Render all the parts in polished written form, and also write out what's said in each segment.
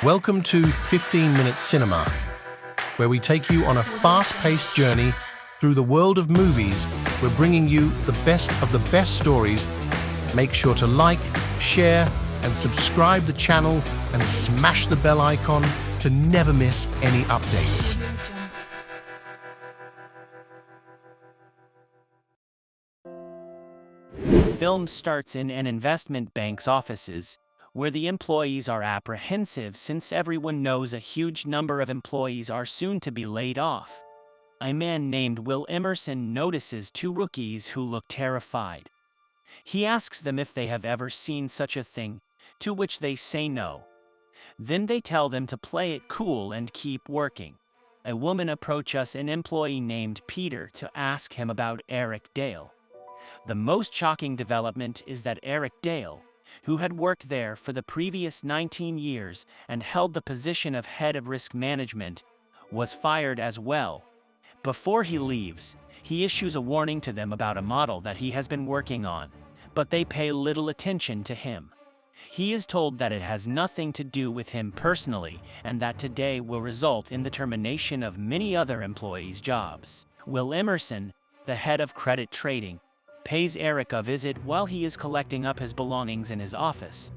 Welcome to 15-Minute Cinema, where we take you on a fast-paced journey through the world of movies. We're bringing you the best stories. Make sure to like, share, and subscribe the channel and smash the bell icon to never miss any updates. The film starts in an investment bank's offices, where the employees are apprehensive since everyone knows a huge number of employees are soon to be laid off. A man named Will Emerson notices two rookies who look terrified. He asks them if they have ever seen such a thing, to which they say no. Then they tell them to play it cool and keep working. A woman approaches an employee named Peter to ask him about Eric Dale. The most shocking development is that Eric Dale, who had worked there for the previous 19 years and held the position of head of risk management, was fired as well. Before he leaves, he issues a warning to them about a model that he has been working on, but they pay little attention to him. He is told that it has nothing to do with him personally and that today will result in the termination of many other employees' jobs. Will Emerson, the head of credit trading, pays Eric a visit while he is collecting up his belongings in his office.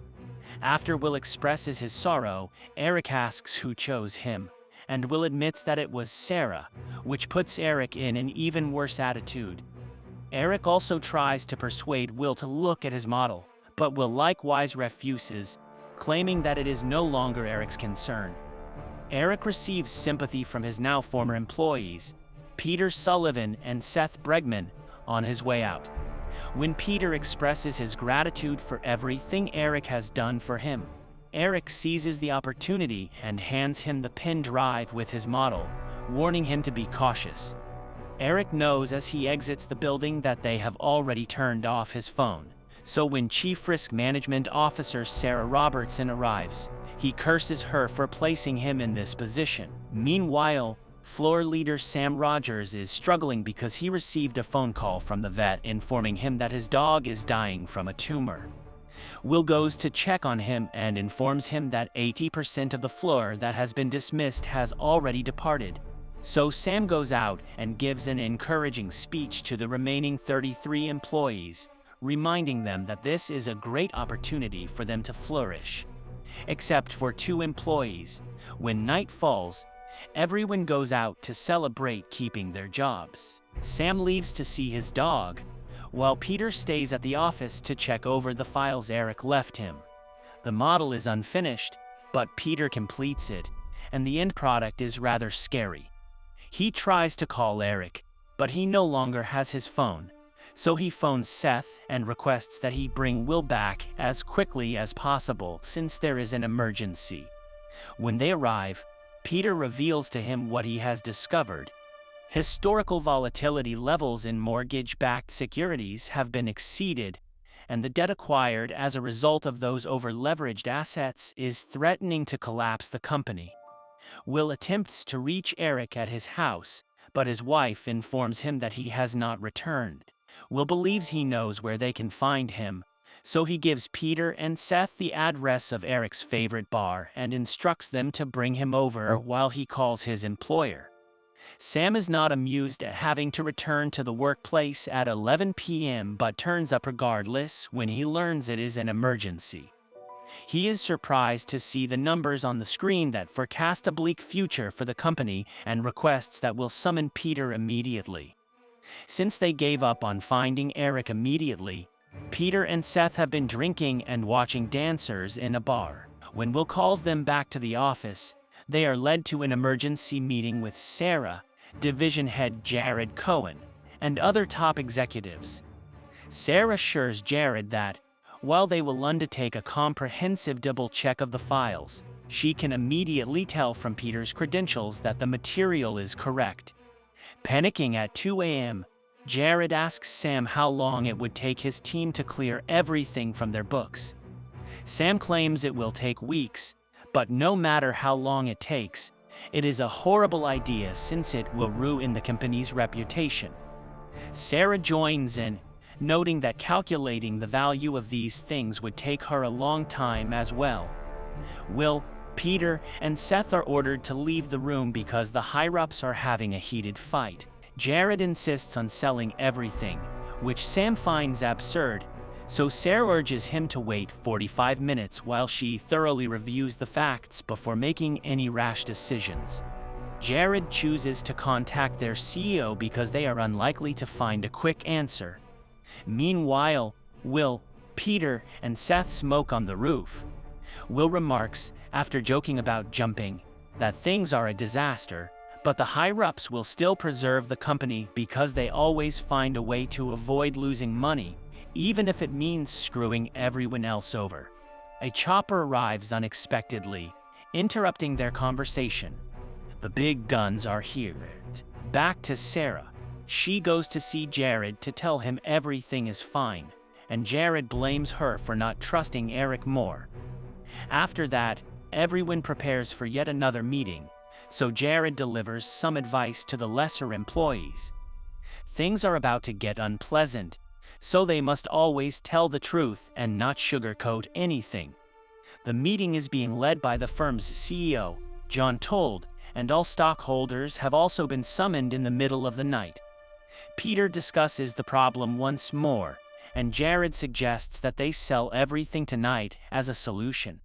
After Will expresses his sorrow, Eric asks who chose him, and Will admits that it was Sarah, which puts Eric in an even worse attitude. Eric also tries to persuade Will to look at his model, but Will likewise refuses, claiming that it is no longer Eric's concern. Eric receives sympathy from his now former employees, Peter Sullivan and Seth Bregman, on his way out. When Peter expresses his gratitude for everything Eric has done for him, Eric seizes the opportunity and hands him the pen drive with his model, warning him to be cautious. Eric knows as he exits the building that they have already turned off his phone, so when Chief Risk Management Officer Sarah Robertson arrives, he curses her for placing him in this position. Meanwhile, floor leader Sam Rogers is struggling because he received a phone call from the vet informing him that his dog is dying from a tumor. Will goes to check on him and informs him that 80% of the floor that has been dismissed has already departed. So Sam goes out and gives an encouraging speech to the remaining 33 employees, reminding them that this is a great opportunity for them to flourish. Except for two employees. When night falls, everyone goes out to celebrate keeping their jobs. Sam leaves to see his dog, while Peter stays at the office to check over the files Eric left him. The model is unfinished, but Peter completes it, and the end product is rather scary. He tries to call Eric, but he no longer has his phone, so he phones Seth and requests that he bring Will back as quickly as possible since there is an emergency. When they arrive, Peter reveals to him what he has discovered. Historical volatility levels in mortgage-backed securities have been exceeded, and the debt acquired as a result of those over-leveraged assets is threatening to collapse the company. Will attempts to reach Eric at his house, but his wife informs him that he has not returned. Will believes he knows where they can find him, so he gives Peter and Seth the address of Eric's favorite bar and instructs them to bring him over while he calls his employer. Sam is not amused at having to return to the workplace at 11 p.m. but turns up regardless when he learns it is an emergency. He is surprised to see the numbers on the screen that forecast a bleak future for the company and requests that Will summon Peter immediately. Since they gave up on finding Eric immediately, Peter and Seth have been drinking and watching dancers in a bar. When Will calls them back to the office, they are led to an emergency meeting with Sarah, division head Jared Cohen, and other top executives. Sarah assures Jared that, while they will undertake a comprehensive double check of the files, she can immediately tell from Peter's credentials that the material is correct. Panicking at 2 a.m., Jared asks Sam how long it would take his team to clear everything from their books. Sam claims it will take weeks, but no matter how long it takes, it is a horrible idea since it will ruin the company's reputation. Sarah joins in, noting that calculating the value of these things would take her a long time as well. Will, Peter and Seth are ordered to leave the room because the higher-ups are having a heated fight. Jared insists on selling everything, which Sam finds absurd, so Sarah urges him to wait 45 minutes while she thoroughly reviews the facts before making any rash decisions. Jared chooses to contact their CEO because they are unlikely to find a quick answer. Meanwhile, Will, Peter, and Seth smoke on the roof. Will remarks, after joking about jumping, that things are a disaster, but the higher-ups will still preserve the company because they always find a way to avoid losing money, even if it means screwing everyone else over. A chopper arrives unexpectedly, interrupting their conversation. The big guns are here. Back to Sarah. She goes to see Jared to tell him everything is fine, and Jared blames her for not trusting Eric more. After that, everyone prepares for yet another meeting, so Jared delivers some advice to the lesser employees. Things are about to get unpleasant, so they must always tell the truth and not sugarcoat anything. The meeting is being led by the firm's CEO, John Told, and all stockholders have also been summoned in the middle of the night. Peter discusses the problem once more, and Jared suggests that they sell everything tonight as a solution.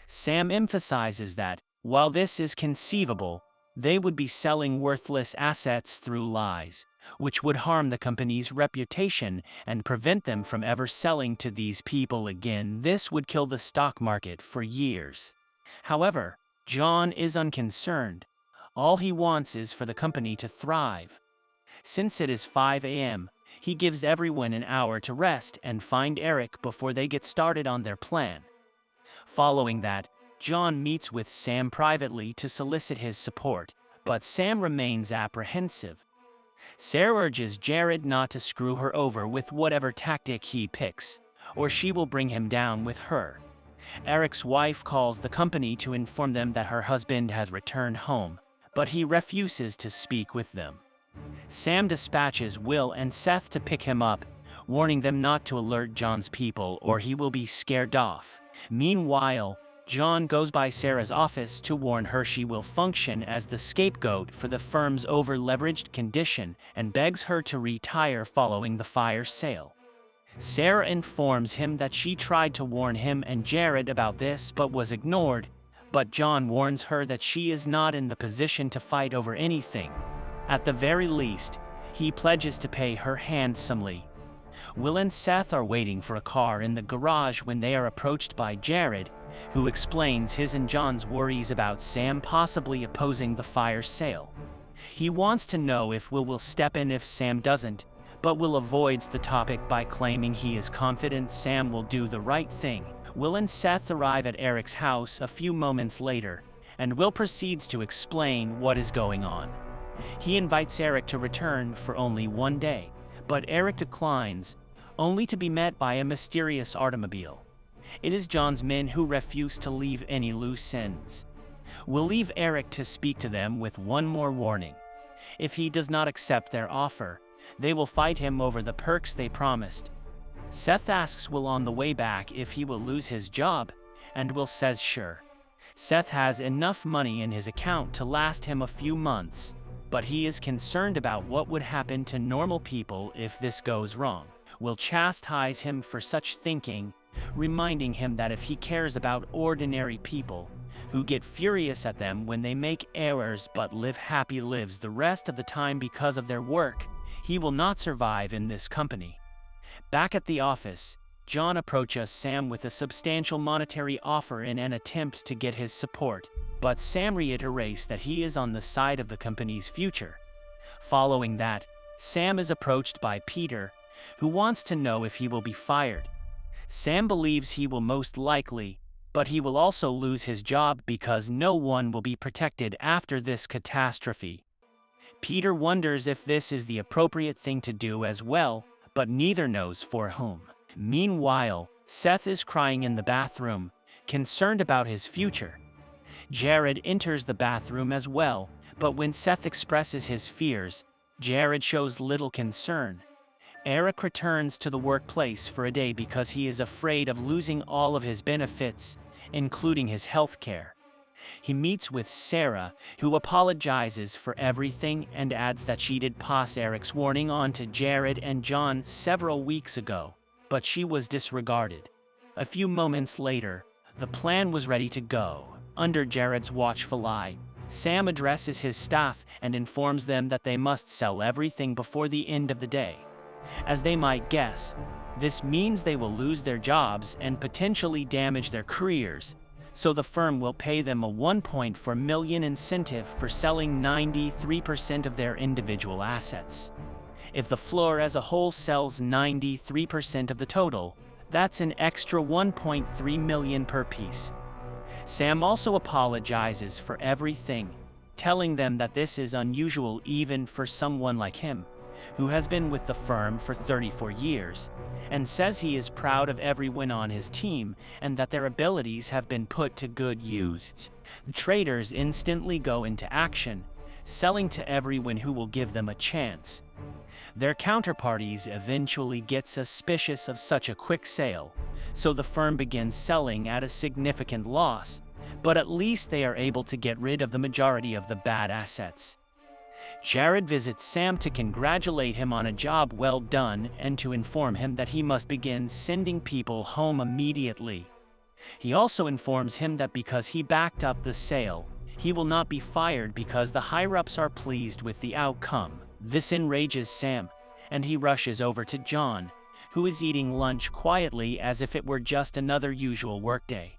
Sam emphasizes that, while this is conceivable, they would be selling worthless assets through lies, which would harm the company's reputation and prevent them from ever selling to these people again. This would kill the stock market for years. However, John is unconcerned. All he wants is for the company to thrive. Since it is 5 a.m., he gives everyone an hour to rest and find Eric before they get started on their plan. Following that, John meets with Sam privately to solicit his support, but Sam remains apprehensive. Sarah urges Jared not to screw her over with whatever tactic he picks, or she will bring him down with her. Eric's wife calls the company to inform them that her husband has returned home, but he refuses to speak with them. Sam dispatches Will and Seth to pick him up, warning them not to alert John's people or he will be scared off. Meanwhile, John goes by Sarah's office to warn her she will function as the scapegoat for the firm's over-leveraged condition and begs her to retire following the fire sale. Sarah informs him that she tried to warn him and Jared about this but was ignored, but John warns her that she is not in the position to fight over anything. At the very least, he pledges to pay her handsomely. Will and Seth are waiting for a car in the garage when they are approached by Jared, who explains his and John's worries about Sam possibly opposing the fire sale. He wants to know if Will step in if Sam doesn't, but Will avoids the topic by claiming he is confident Sam will do the right thing. Will and Seth arrive at Eric's house a few moments later, and Will proceeds to explain what is going on. He invites Eric to return for only one day, but Eric declines, only to be met by a mysterious automobile. It is John's men who refuse to leave any loose ends. Will leave Eric to speak to them with one more warning. If he does not accept their offer, they will fight him over the perks they promised. Seth asks Will on the way back if he will lose his job, and Will says sure. Seth has enough money in his account to last him a few months, but he is concerned about what would happen to normal people if this goes wrong. Will chastise him for such thinking, reminding him that if he cares about ordinary people, who get furious at them when they make errors but live happy lives the rest of the time because of their work, he will not survive in this company. Back at the office, John approaches Sam with a substantial monetary offer in an attempt to get his support, but Sam reiterates that he is on the side of the company's future. Following that, Sam is approached by Peter, who wants to know if he will be fired. Sam believes he will most likely, but he will also lose his job because no one will be protected after this catastrophe. Peter wonders if this is the appropriate thing to do as well, but neither knows for whom. Meanwhile, Seth is crying in the bathroom, concerned about his future. Jared enters the bathroom as well, but when Seth expresses his fears, Jared shows little concern. Eric returns to the workplace for a day because he is afraid of losing all of his benefits, including his health care. He meets with Sarah, who apologizes for everything and adds that she did pass Eric's warning on to Jared and John several weeks ago, but she was disregarded. A few moments later, the plan was ready to go. Under Jared's watchful eye, Sam addresses his staff and informs them that they must sell everything before the end of the day. As they might guess, this means they will lose their jobs and potentially damage their careers, so the firm will pay them a $1.4 million incentive for selling 93% of their individual assets. If the floor as a whole sells 93% of the total, that's an extra $1.3 million per piece. Sam also apologizes for everything, telling them that this is unusual even for someone like him, who has been with the firm for 34 years, and says he is proud of everyone on his team and that their abilities have been put to good use. The traders instantly go into action, selling to everyone who will give them a chance. Their counterparties eventually get suspicious of such a quick sale, so the firm begins selling at a significant loss, but at least they are able to get rid of the majority of the bad assets. Jared visits Sam to congratulate him on a job well done and to inform him that he must begin sending people home immediately. He also informs him that because he backed up the sale, he will not be fired because the higher-ups are pleased with the outcome. This enrages Sam, and he rushes over to John, who is eating lunch quietly as if it were just another usual workday.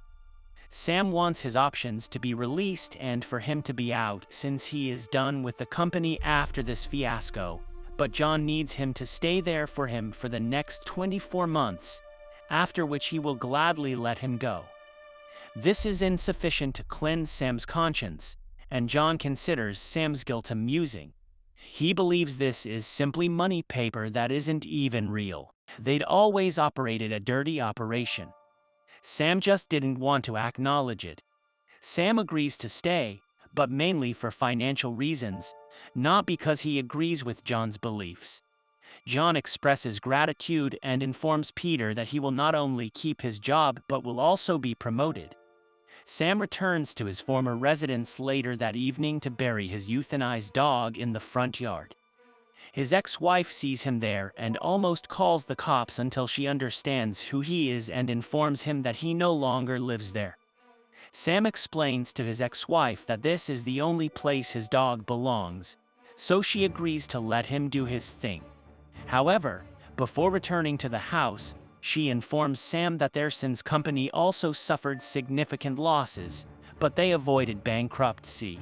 Sam wants his options to be released and for him to be out since he is done with the company after this fiasco, but John needs him to stay there for him for the next 24 months, after which he will gladly let him go. This is insufficient to cleanse Sam's conscience, and John considers Sam's guilt amusing. He believes this is simply money paper that isn't even real. They'd always operated a dirty operation. Sam just didn't want to acknowledge it. Sam agrees to stay, but mainly for financial reasons, not because he agrees with John's beliefs. John expresses gratitude and informs Peter that he will not only keep his job but will also be promoted. Sam returns to his former residence later that evening to bury his euthanized dog in the front yard. His ex-wife sees him there and almost calls the cops until she understands who he is and informs him that he no longer lives there. Sam explains to his ex-wife that this is the only place his dog belongs, so she agrees to let him do his thing. However, before returning to the house, she informs Sam that their son's company also suffered significant losses, but they avoided bankruptcy.